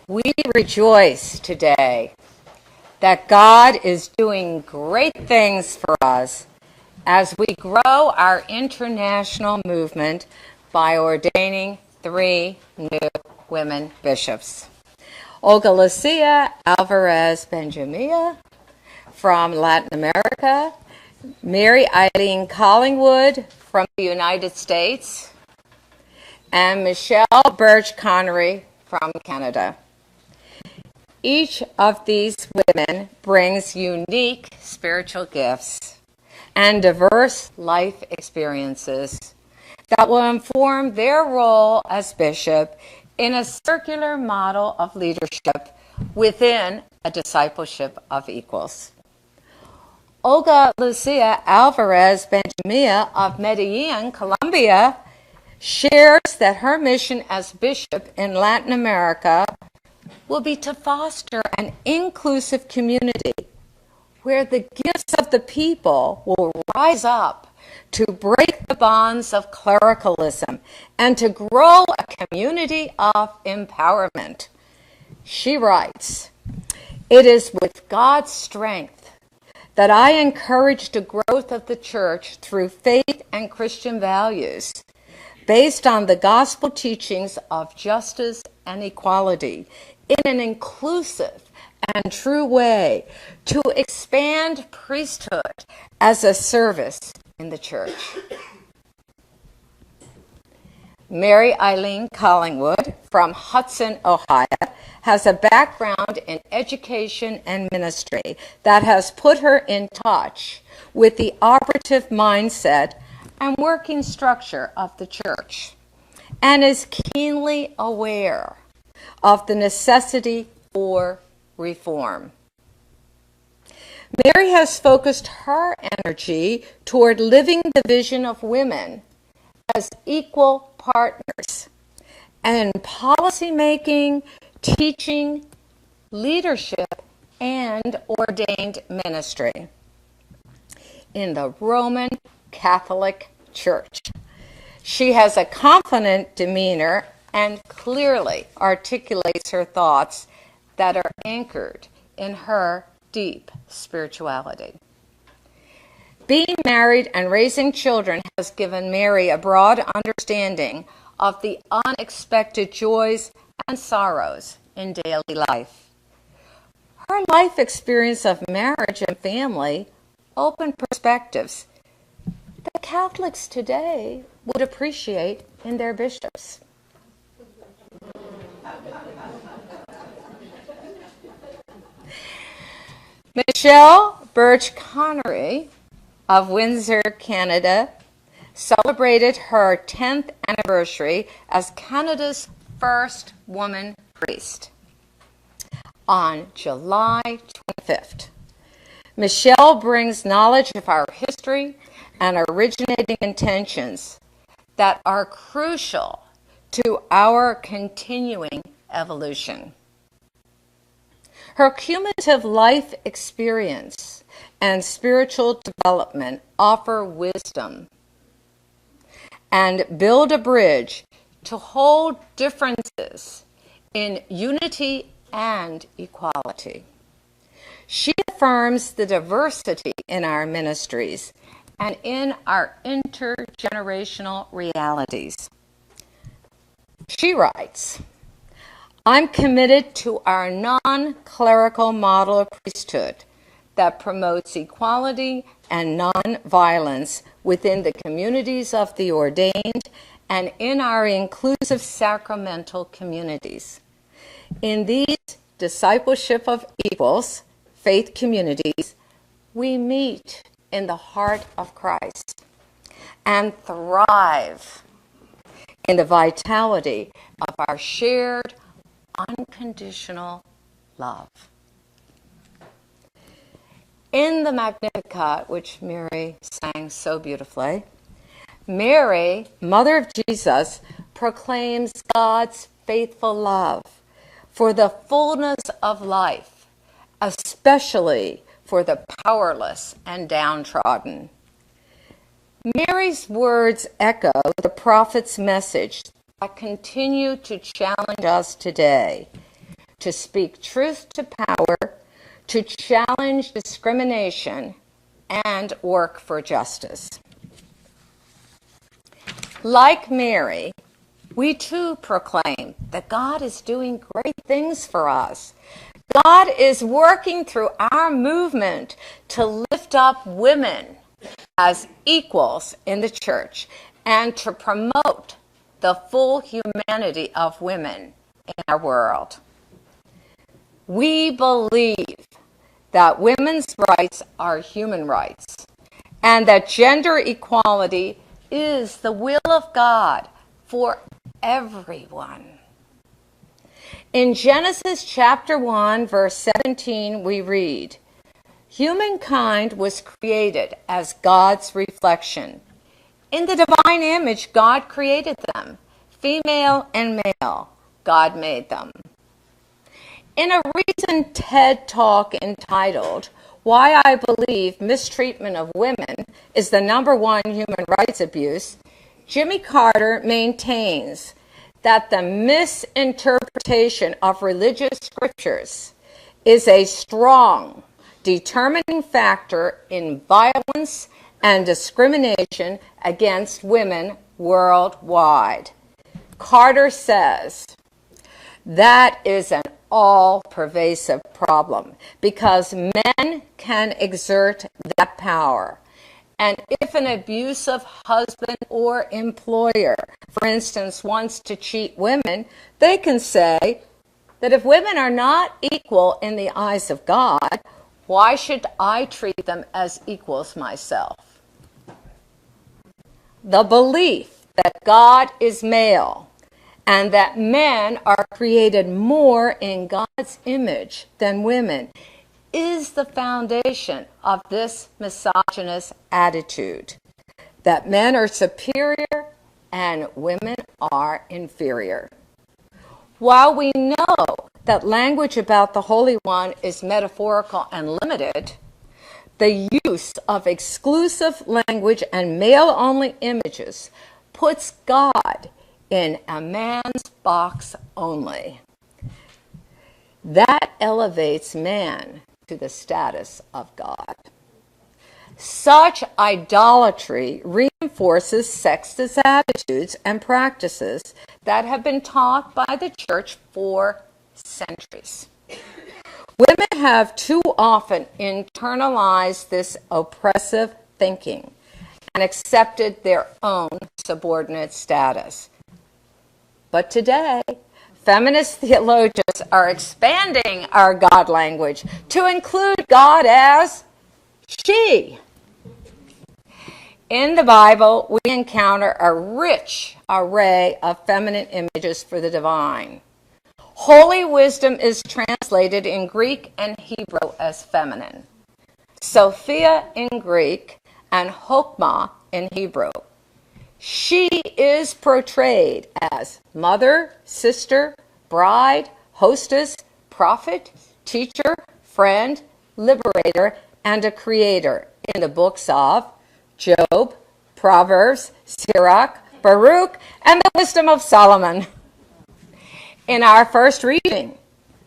We rejoice today that God is doing great things for us as we grow our international movement by ordaining 3 new women bishops. Olga Lucia Alvarez Benjamia from Latin America, Mary Eileen Collingwood from the United States, and Michelle Birch Connery from Canada. Each of these women brings unique spiritual gifts and diverse life experiences that will inform their role as bishop in a circular model of leadership within a discipleship of equals. Olga Lucia Alvarez Benjamia of Medellin, Colombia, shares that her mission as bishop in Latin America will be to foster an inclusive community where the gifts of the people will rise up to break the bonds of clericalism and to grow a community of empowerment. She writes, "It is with God's strength that I encourage the growth of the church through faith and Christian values based on the gospel teachings of justice and equality in an inclusive and true way to expand priesthood as a service in the church." Mary Eileen Collingwood from Hudson, Ohio, has a background in education and ministry that has put her in touch with the operative mindset and working structure of the church, and is keenly aware of the necessity for reform. Mary has focused her energy toward living the vision of women as equal partners in policy making, teaching, leadership, and ordained ministry in the Roman Catholic Church. She has a confident demeanor and clearly articulates her thoughts that are anchored in her deep spirituality. Being married and raising children has given Mary a broad understanding of the unexpected joys and sorrows in daily life. Her life experience of marriage and family opened perspectives that Catholics today would appreciate in their bishops. Michelle Birch Connery of Windsor, Canada, celebrated her 10th anniversary as Canada's first woman priest on July 25th. Michelle brings knowledge of our history and originating intentions that are crucial to our continuing evolution. Her cumulative life experience and spiritual development offer wisdom and build a bridge to hold differences in unity and equality. She affirms the diversity in our ministries and in our intergenerational realities. She writes, "I'm committed to our non-clerical model of priesthood that promotes equality and non-violence within the communities of the ordained and in our inclusive sacramental communities. In these discipleship of equals, faith communities, we meet in the heart of Christ and thrive in the vitality of our shared unconditional love." In the Magnificat, which Mary sang so beautifully, Mary, Mother of Jesus, proclaims God's faithful love for the fullness of life, especially for the powerless and downtrodden. Mary's words echo the prophet's message that continue to challenge us today to speak truth to power, to challenge discrimination, and work for justice. Like Mary, we too proclaim that God is doing great things for us. God is working through our movement to lift up women as equals in the church and to promote the full humanity of women in our world. We believe that women's rights are human rights and that gender equality is the will of God for everyone. In Genesis chapter 1, verse 17, we read, "Humankind was created as God's reflection. In the divine image, God created them. Female and male, God made them." In a recent TED Talk entitled, "Why I Believe Mistreatment of Women is the #1 Human Rights Abuse," Jimmy Carter maintains that the misinterpretation of religious scriptures is a strong, determining factor in violence and discrimination against women worldwide. Carter says, that is an all-pervasive problem because men can exert that power. And if an abusive husband or employer, for instance, wants to cheat women, they can say that if women are not equal in the eyes of God, why should I treat them as equals myself? The belief that God is male and that men are created more in God's image than women is the foundation of this misogynist attitude, that men are superior and women are inferior. While we know that language about the Holy One is metaphorical and limited, the use of exclusive language and male-only images puts God in a man's box only. That elevates man to the status of God. Such idolatry reinforces sexist attitudes and practices that have been taught by the church for centuries. Women have too often internalized this oppressive thinking and accepted their own subordinate status. But today, feminist theologians are expanding our God language to include God as she. In the Bible, we encounter a rich array of feminine images for the divine. Holy wisdom is translated in Greek and Hebrew as feminine, Sophia in Greek, and Chokmah in Hebrew. She is portrayed as mother, sister, bride, hostess, prophet, teacher, friend, liberator, and a creator in the books of Job, Proverbs, Sirach, Baruch, and the Wisdom of Solomon. In our first reading,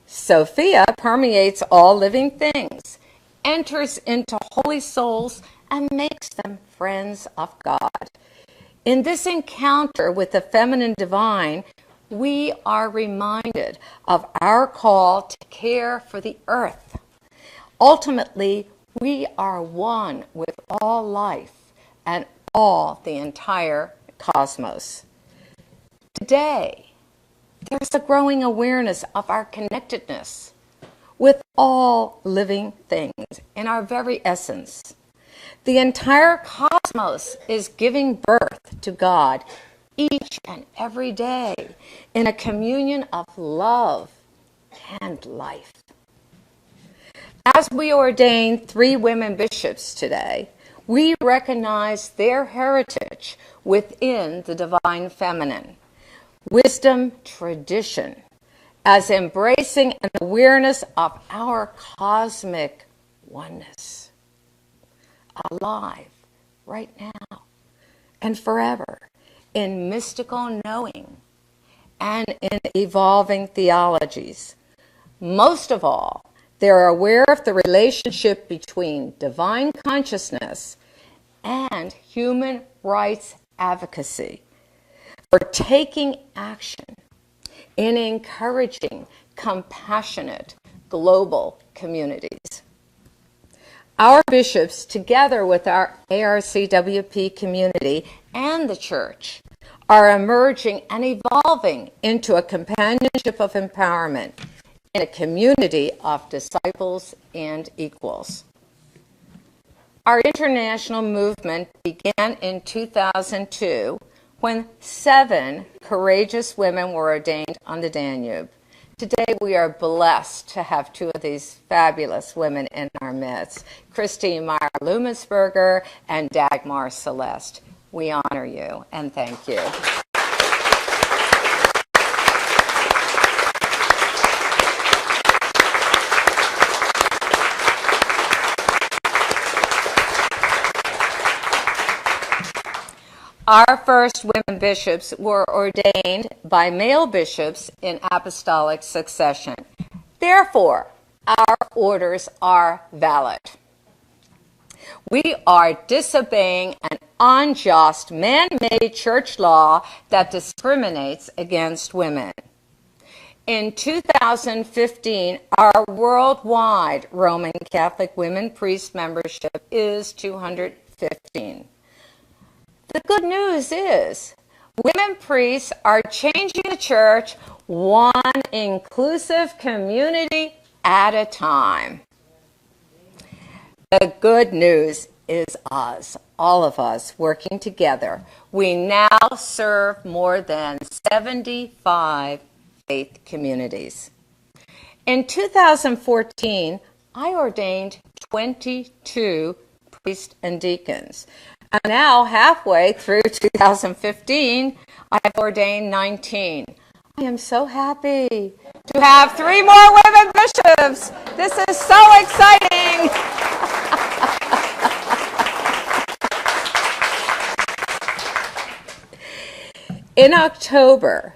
Sophia permeates all living things, enters into holy souls, and makes them friends of God. In this encounter with the feminine divine, we are reminded of our call to care for the earth. Ultimately, we are one with all life and all the entire cosmos. Today, there's a growing awareness of our connectedness with all living things in our very essence. The entire cosmos is giving birth to God each and every day in a communion of love and life. As we ordain 3 women bishops today, we recognize their heritage within the divine feminine, wisdom tradition, as embracing an awareness of our cosmic oneness, alive right now and forever in mystical knowing and in evolving theologies. Most of all, they are aware of the relationship between divine consciousness and human rights advocacy for taking action in encouraging compassionate global communities. Our bishops, together with our ARCWP community and the church, are emerging and evolving into a companionship of empowerment in a community of disciples and equals. Our international movement began in 2002 when 7 courageous women were ordained on the Danube. Today we are blessed to have 2 of these fabulous women in our midst, Christine Meyer-Lumisberger and Dagmar Celeste. We honor you and thank you. Our first women bishops were ordained by male bishops in apostolic succession. Therefore, our orders are valid. We are disobeying an unjust, man-made church law that discriminates against women. In 2015, our worldwide Roman Catholic women priest membership is 215. The good news is women priests are changing the church one inclusive community at a time. The good news is us, all of us, working together. We now serve more than 75 faith communities. In 2014, I ordained 22 priests and deacons. And now, halfway through 2015, I have ordained 19. I am so happy to have 3 more women bishops. This is so exciting. In October,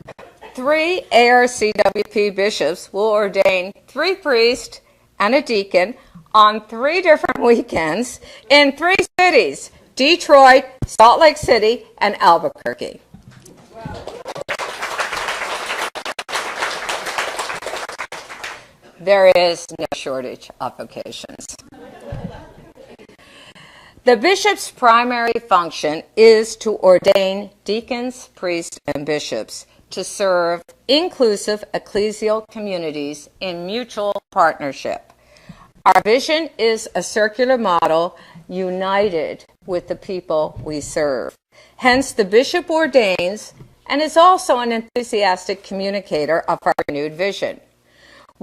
3 ARCWP bishops will ordain 3 priests and a deacon on 3 different weekends in 3 cities: Detroit, Salt Lake City, and Albuquerque. There is no shortage of vocations. The bishop's primary function is to ordain deacons, priests, and bishops to serve inclusive ecclesial communities in mutual partnership. Our vision is a circular model united with the people we serve. Hence, the bishop ordains and is also an enthusiastic communicator of our renewed vision.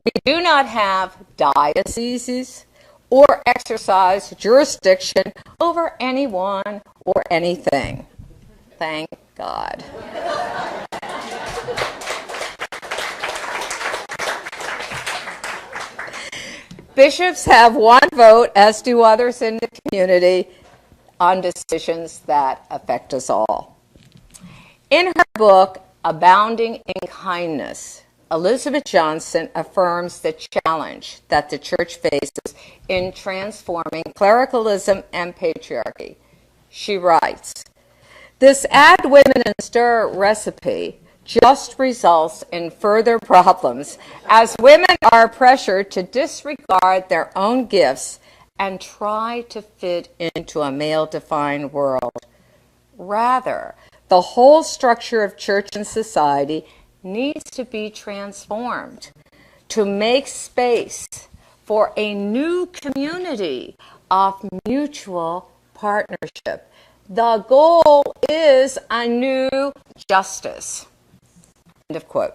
We do not have dioceses or exercise jurisdiction over anyone or anything. Thank God. Bishops have 1 vote, as do others in the community, on decisions that affect us all. In her book, Abounding in Kindness, Elizabeth Johnson affirms the challenge that the church faces in transforming clericalism and patriarchy. She writes, "This add women and stir recipe just results in further problems as women are pressured to disregard their own gifts and try to fit into a male-defined world. Rather, the whole structure of church and society needs to be transformed to make space for a new community of mutual partnership. The goal is a new justice." End of quote.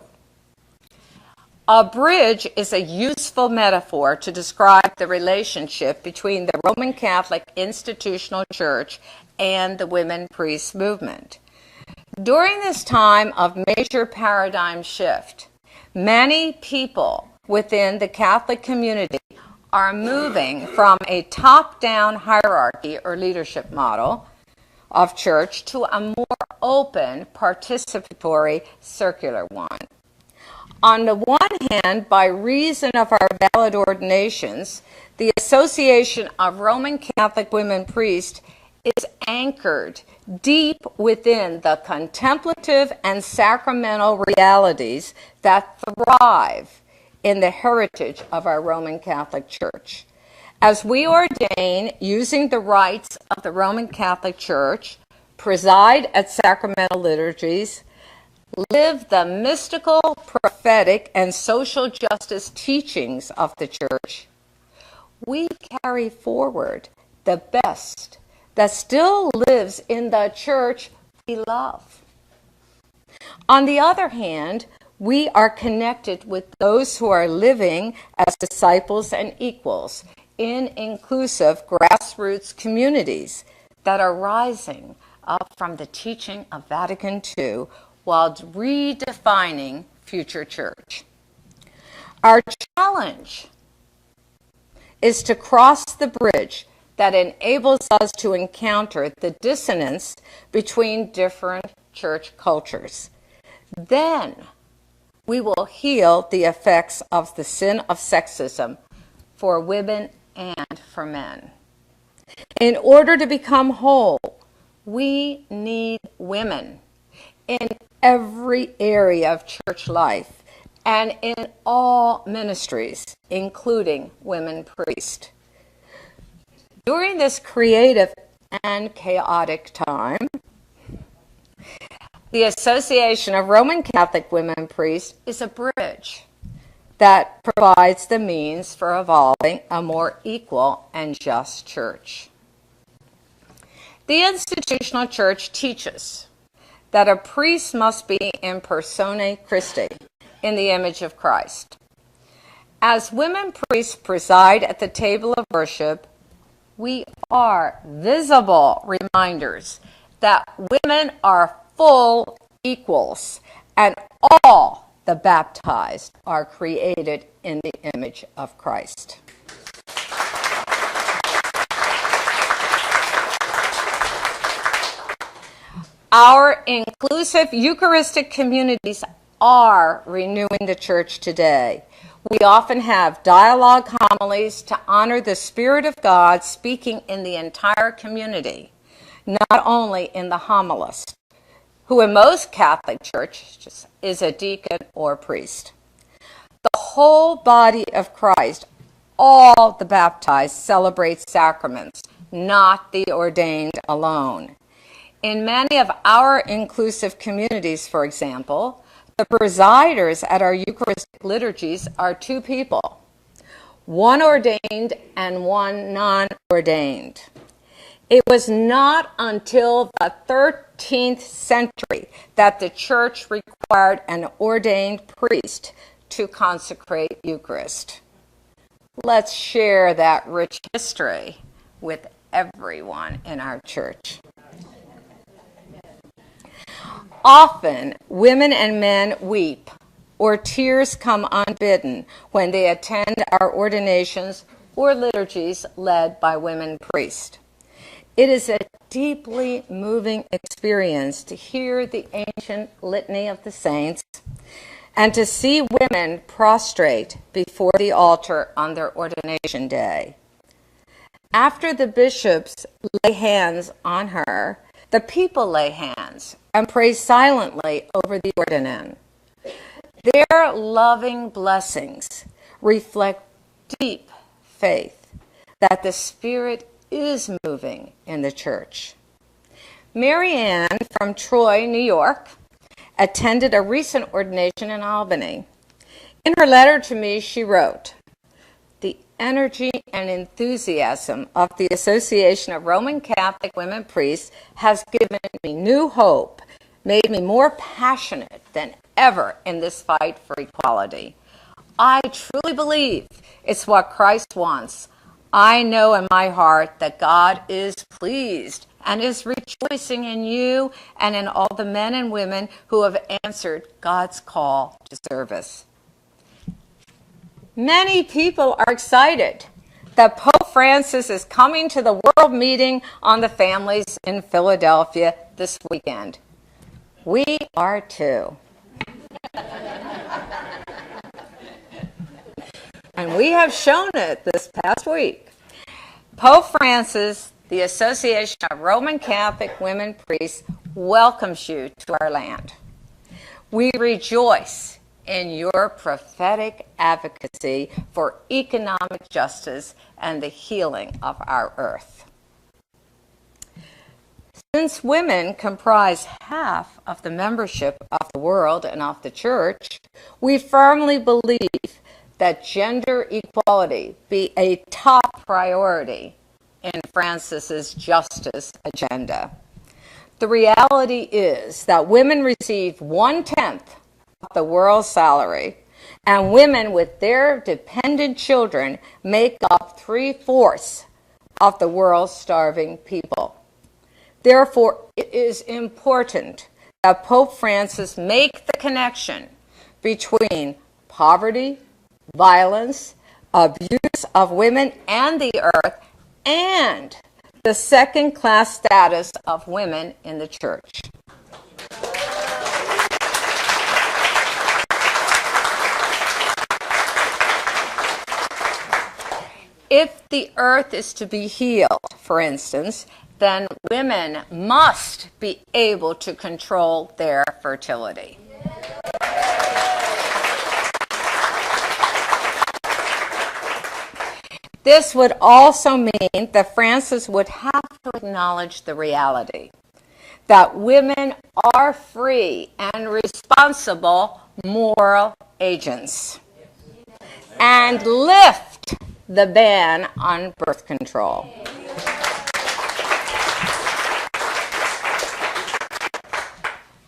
A bridge is a useful metaphor to describe the relationship between the Roman Catholic institutional church and the women priest movement. During this time of major paradigm shift, many people within the Catholic community are moving from a top-down hierarchy or leadership model of church to a more open, participatory, circular one. On the one hand, by reason of our valid ordinations, the Association of Roman Catholic Women Priests is anchored deep within the contemplative and sacramental realities that thrive in the heritage of our Roman Catholic Church. As we ordain using the rites of the Roman Catholic Church, preside at sacramental liturgies, live the mystical, prophetic, and social justice teachings of the Church, we carry forward the best that still lives in the Church we love. On the other hand, we are connected with those who are living as disciples and equals in inclusive grassroots communities that are rising up from the teaching of Vatican II while redefining future church. Our challenge is to cross the bridge that enables us to encounter the dissonance between different church cultures. Then we will heal the effects of the sin of sexism for women and for men. In order to become whole, we need women in every area of church life and in all ministries, including women priests. During this creative and chaotic time, the Association of Roman Catholic Women Priests is a bridge that provides the means for evolving a more equal and just church. The institutional church teaches that a priest must be in persona Christi, in the image of Christ. As women priests preside at the table of worship, we are visible reminders that women are full equals and all the baptized are created in the image of Christ. Our inclusive Eucharistic communities are renewing the church today. We often have dialogue homilies to honor the Spirit of God speaking in the entire community, not only in the homilist, who in most Catholic churches is a deacon or priest. The whole body of Christ, all the baptized, celebrate sacraments, not the ordained alone. In many of our inclusive communities, for example, the presiders at our Eucharistic liturgies are two people, one ordained and one non-ordained. It was not until the 13th century that the church required an ordained priest to consecrate Eucharist. Let's share that rich history with everyone in our church. Often, women and men weep, or tears come unbidden when they attend our ordinations or liturgies led by women priests. It is a deeply moving experience to hear the ancient litany of the saints and to see women prostrate before the altar on their ordination day. After the bishops lay hands on her, the people lay hands and pray silently over the ordinand. Their loving blessings reflect deep faith that the Spirit is moving in the church. Mary Ann from Troy, New York, attended a recent ordination in Albany. In her letter to me, she wrote, "The energy and enthusiasm of the Association of Roman Catholic Women Priests has given me new hope, made me more passionate than ever in this fight for equality. I truly believe it's what Christ wants. I know in my heart that God is pleased and is rejoicing in you and in all the men and women who have answered God's call to service." Many people are excited that Pope Francis is coming to the World Meeting on the Families in Philadelphia this weekend. We are too. and we have shown it this past week. Pope Francis, the Association of Roman Catholic Women Priests, welcomes you to our land. We rejoice in your prophetic advocacy for economic justice and the healing of our earth. Since women comprise half of the membership of the world and of the church, we firmly believe that gender equality be a top priority in Francis's justice agenda. The reality is that women receive 1/10 of the world's salary, and women with their dependent children make up 3/4 of the world's starving people. Therefore, it is important that Pope Francis make the connection between poverty, violence, abuse of women and the earth, and the second-class status of women in the church. If the earth is to be healed, for instance, then women must be able to control their fertility. This would also mean that Francis would have to acknowledge the reality that women are free and responsible moral agents and lift the ban on birth control.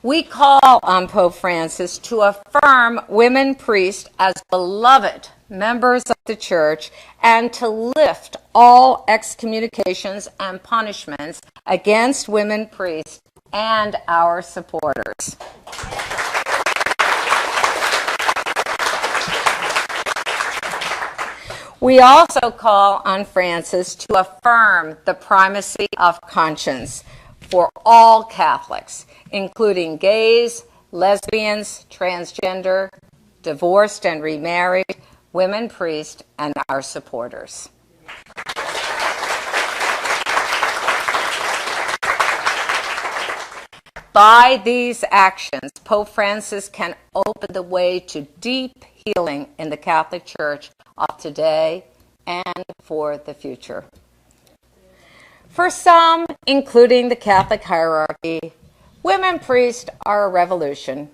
We call on Pope Francis to affirm women priests as beloved members of the church and to lift all excommunications and punishments against women priests and our supporters. We also call on Francis to affirm the primacy of conscience for all Catholics, including gays, lesbians, transgender, divorced and remarried, women priests, and our supporters. By these actions, Pope Francis can open the way to deep healing in the Catholic Church of today and for the future. For some, including the Catholic hierarchy, women priests are a revolution.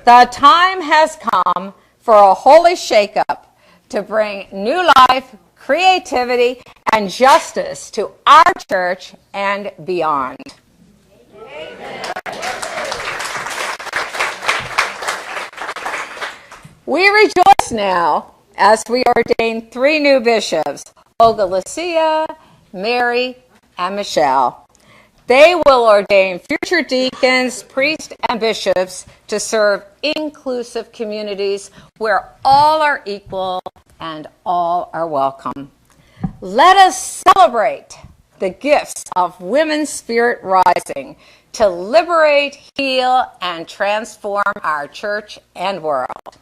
The time has come for a holy shakeup to bring new life, creativity, and justice to our church and beyond. Amen. We rejoice now as we ordain 3 new bishops, Olga Lucia, Mary, and Michelle. They will ordain future deacons, priests, and bishops to serve inclusive communities where all are equal and all are welcome. Let us celebrate the gifts of women's spirit rising to liberate, heal, and transform our church and world.